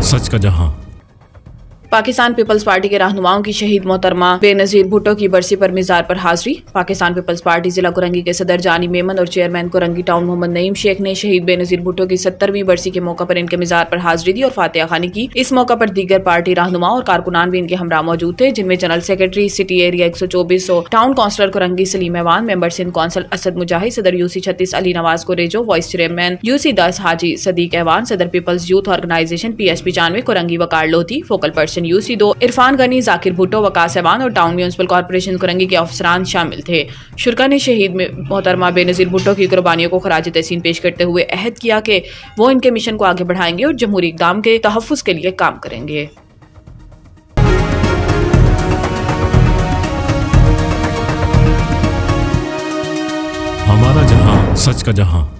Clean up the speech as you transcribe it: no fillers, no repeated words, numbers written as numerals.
सच का जहां। Pakistan peoples party के रहनुमाओं की शहीद मोहतरमा बेनजीर भुट्टो की बरसी पर मिजार पर हाजिरी। पाकिस्तान पीपल्स पार्टी जिला कुरंगी के सदर जानी मेमन और चेयरमैन कुरंगी टाउन मोहम्मद नईम शेख ने शहीद बेनजीर भुट्टो की 70वीं बरसी के मौका पर इनके मिजार पर हाजिरी दी और फातिहा खानी की। इस मौका पर दीगर पार्टी रहनुमा और कारकुनान भी इनके हमरा मौजूद थे, जिनमें general secretary city area 124 town councillor Korangi Saleem Aiwan, member Sindh council Asad Mujahid, सदर UC 36 Ali Nawaz Kurejo, vice chairman UC 10 Haji Sadiq Aiwan, सदर Peoples Youth Organisation PSP 95 Korangi Waqar Lodhi, focal person UC 2 Irfan Ghani, Zakir Bhutto, Waqas Aiwan और टाउन म्यूनिसिपल कॉर्पोरेशन कुरंगी के अफसरान शामिल थे। शुरा ने शहीद मोहतरमा बेनजीर भुट्टो की कुर्बानियों को खराज तहसीन पेश करते हुए अहद किया कि वो इनके मिशन को आगे बढ़ाएंगे और जमहूरी इक़दाम के तहफ़्फ़ुज़ के लिए काम करेंगे। हमारा जहां, सच का जहां।